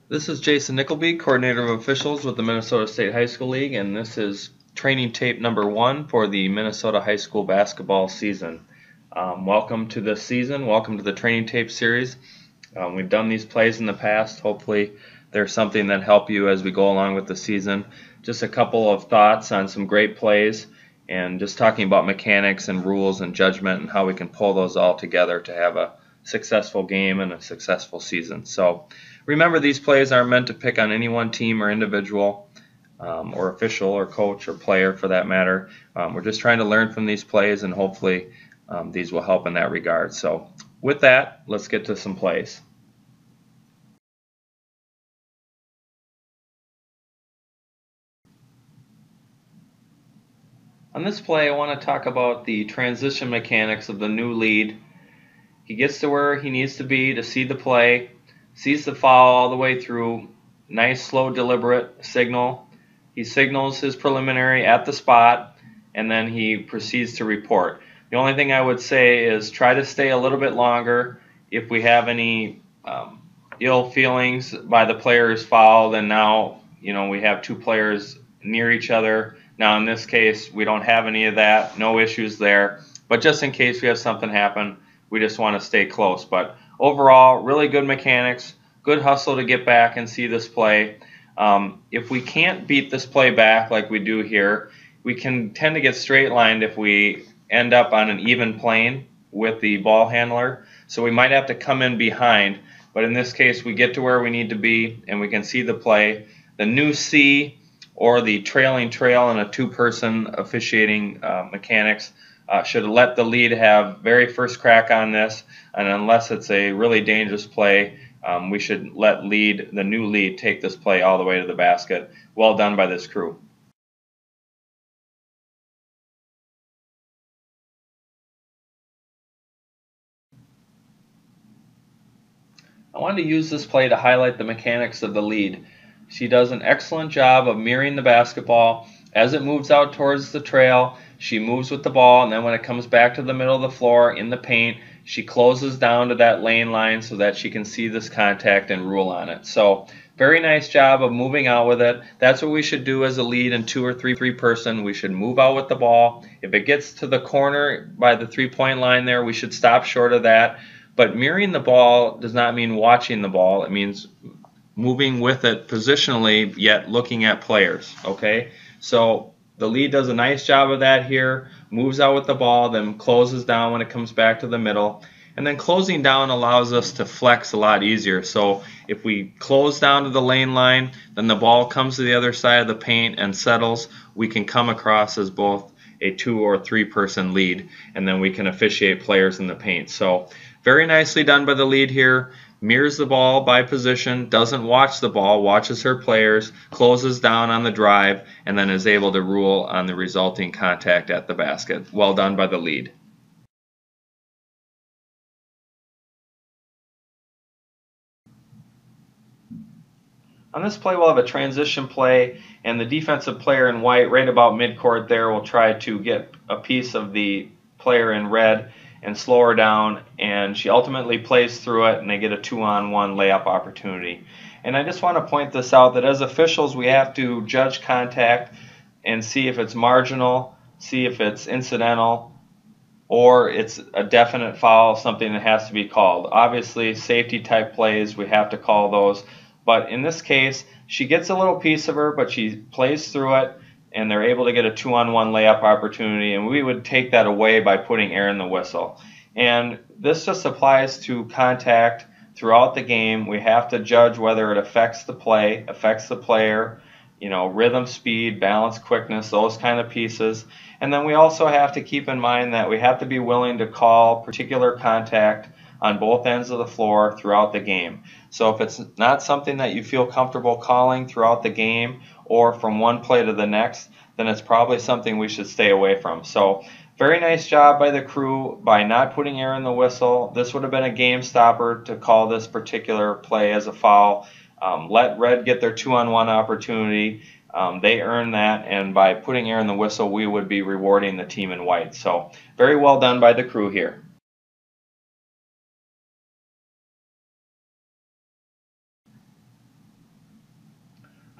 This is Jason Nickleby, Coordinator of Officials with the Minnesota State High School League, and this is training tape number 1 for the Minnesota High School basketball season. Welcome to this season. Welcome to the training tape series. We've done these plays in the past. Hopefully there's something that help you as we go along with the season. Just a couple of thoughts on some great plays and just talking about mechanics and rules and judgment and how we can pull those all together to have a successful game and a successful season. So remember, these plays aren't meant to pick on any one team or individual or official or coach or player for that matter. We're just trying to learn from these plays, and hopefully these will help in that regard. So with that, let's get to some plays. On this play, I want to talk about the transition mechanics of the new lead. He gets to where he needs to be to see the play, sees the foul all the way through. Nice, slow, deliberate signal. He signals his preliminary at the spot, and then he proceeds to report. The only thing I would say is try to stay a little bit longer. If we have any ill feelings by the player's foul, then now we have two players near each other. Now in this case, we don't have any of that, no issues there. But just in case we have something happen, we just want to stay close. But overall, really good mechanics, good hustle to get back and see this play. If we can't beat this play back like we do here, we can tend to get straight lined if we end up on an even plane with the ball handler. So we might have to come in behind. But in this case, we get to where we need to be and we can see the play. The new C or the trailing trail in a two-person officiating mechanics should let the lead have very first crack on this, and unless it's a really dangerous play, we should let the new lead take this play all the way to the basket. Well done by this crew. I wanted to use this play to highlight the mechanics of the lead. She does an excellent job of mirroring the basketball. As it moves out towards the trail, she moves with the ball, and then when it comes back to the middle of the floor in the paint, she closes down to that lane line so that she can see this contact and rule on it. So very nice job of moving out with it. That's what we should do as a lead in 2 or 3 person. We should move out with the ball. If it gets to the corner by the three-point line there, we should stop short of that. But mirroring the ball does not mean watching the ball. It means moving with it positionally, yet looking at players. Okay, so the lead does a nice job of that here. Moves out with the ball, then closes down when it comes back to the middle. And then closing down allows us to flex a lot easier. So if we close down to the lane line, then the ball comes to the other side of the paint and settles. We can come across as both a 2 or 3 person lead, and then we can officiate players in the paint. So very nicely done by the lead here. Mirrors the ball by position, doesn't watch the ball, watches her players, closes down on the drive, and then is able to rule on the resulting contact at the basket. Well done by the lead. On this play, we'll have a transition play, and the defensive player in white right about midcourt there will try to get a piece of the player in red and slow her down, and she ultimately plays through it, and they get a 2-on-1 layup opportunity. And I just want to point this out that as officials, we have to judge contact and see if it's marginal, see if it's incidental, or it's a definite foul, something that has to be called. Obviously, safety type plays, we have to call those. But in this case, she gets a little piece of her, but she plays through it, and they're able to get a 2-on-1 layup opportunity, and we would take that away by putting air in the whistle. And this just applies to contact throughout the game. We have to judge whether it affects the play, affects the player, rhythm, speed, balance, quickness, those kind of pieces. And then we also have to keep in mind that we have to be willing to call particular contact on both ends of the floor throughout the game. So if it's not something that you feel comfortable calling throughout the game or from one play to the next, then it's probably something we should stay away from. So very nice job by the crew by not putting air in the whistle. This would have been a game stopper to call this particular play as a foul. Let red get their 2-on-1 opportunity. They earn that, and by putting air in the whistle, we would be rewarding the team in white. So very well done by the crew here.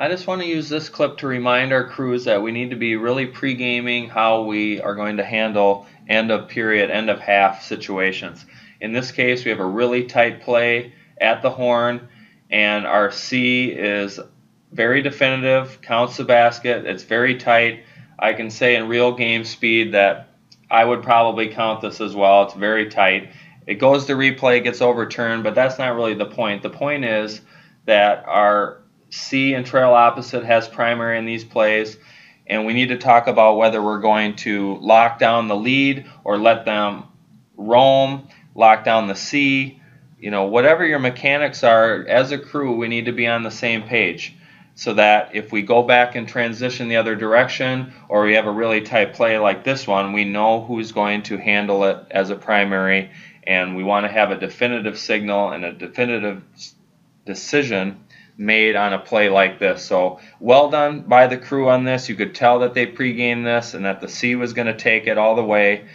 I just want to use this clip to remind our crews that we need to be really pre-gaming how we are going to handle end of period, end of half situations. In this case, we have a really tight play at the horn, and our C is very definitive, counts the basket, it's very tight. I can say in real game speed that I would probably count this as well. It's very tight. It goes to replay, gets overturned, but that's not really the point. The point is that our C and trail opposite has primary in these plays, and we need to talk about whether we're going to lock down the lead or let them roam, lock down the C. You know, whatever your mechanics are, as a crew, we need to be on the same page so that if we go back and transition the other direction, or we have a really tight play like this one, we know who's going to handle it as a primary, and we want to have a definitive signal and a definitive decision made on a play like this. So well done by the crew on this. You could tell that they pre-gamed this and that the C was going to take it all the way.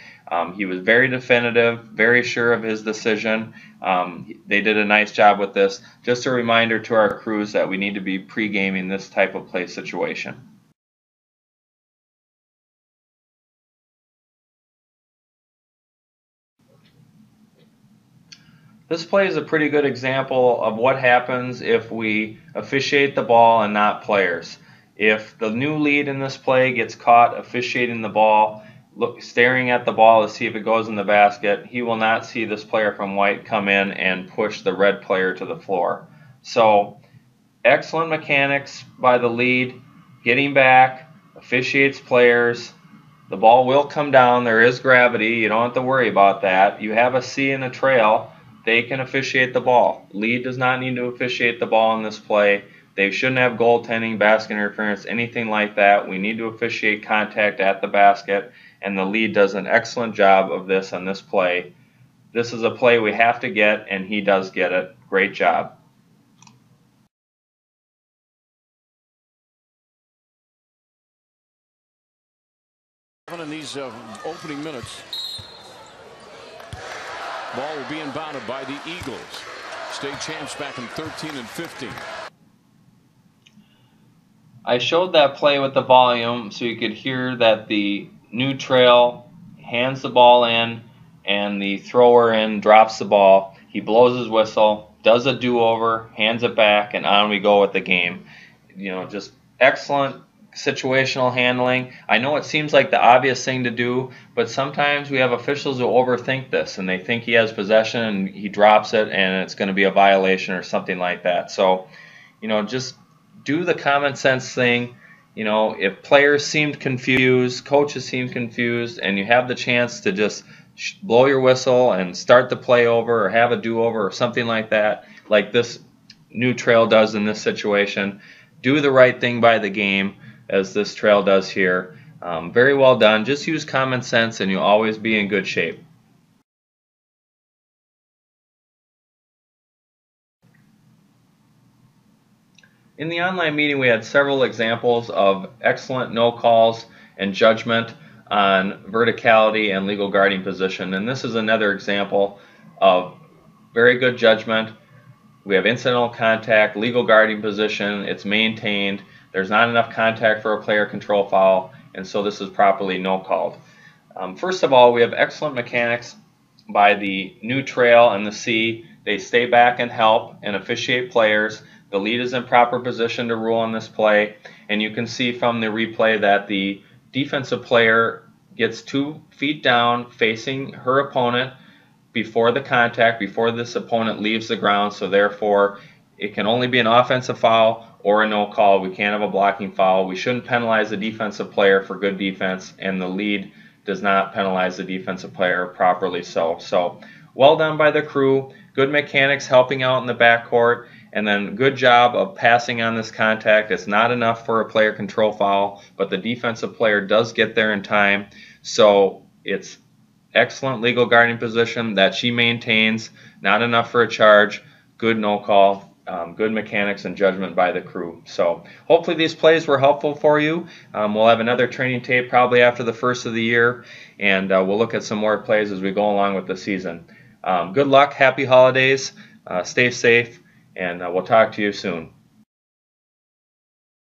He was very definitive, very sure of his decision. They did a nice job with this. Just a reminder to our crews that we need to be pre-gaming this type of play situation. This play is a pretty good example of what happens if we officiate the ball and not players. If the new lead in this play gets caught officiating the ball, staring at the ball to see if it goes in the basket, he will not see this player from white come in and push the red player to the floor. So excellent mechanics by the lead, getting back, officiates players. The ball will come down. There is gravity. You don't have to worry about that. You have a C and a trail. They can officiate the ball. Lead does not need to officiate the ball in this play. They shouldn't have goaltending, basket interference, anything like that. We need to officiate contact at the basket, and the lead does an excellent job of this on this play. This is a play we have to get, and he does get it. Great job. In these opening minutes, ball will be inbounded by the Eagles, state champs back in 13 and 15. I showed that play with the volume so you could hear that the new trail hands the ball in and the thrower in drops the ball. He blows his whistle, does a do-over, hands it back, and on we go with the game. You know, just excellent situational handling. I know it seems like the obvious thing to do, but sometimes we have officials who overthink this and they think he has possession and he drops it and it's going to be a violation or something like that. So, you know, just do the common sense thing. You know, if players seemed confused, coaches seemed confused, and you have the chance to just blow your whistle and start the play over or have a do-over or something like that, like this new trail does in this situation, do the right thing by the game, as this trail does here. Very well done. Just use common sense and you'll always be in good shape. In the online meeting, we had several examples of excellent no calls and judgment on verticality and legal guarding position. And this is another example of very good judgment. We have incidental contact, legal guarding position, it's maintained. There's not enough contact for a player control foul, and so this is properly no called. First of all, we have excellent mechanics by the new trail and the C. They stay back and help and officiate players. The lead is in proper position to rule on this play, and you can see from the replay that the defensive player gets 2 feet down facing her opponent before the contact, before this opponent leaves the ground, so therefore it can only be an offensive foul or a no call. We can't have a blocking foul. We shouldn't penalize the defensive player for good defense, and the lead does not penalize the defensive player properly so well done by the crew. Good mechanics helping out in the backcourt, and then good job of passing on this contact. It's not enough for a player control foul, but the defensive player does get there in time, so it's excellent legal guarding position that she maintains, not enough for a charge, good no call, good mechanics and judgment by the crew. So hopefully these plays were helpful for you. We'll have another training tape probably after the first of the year, and we'll look at some more plays as we go along with the season. Good luck, happy holidays, stay safe, and we'll talk to you soon.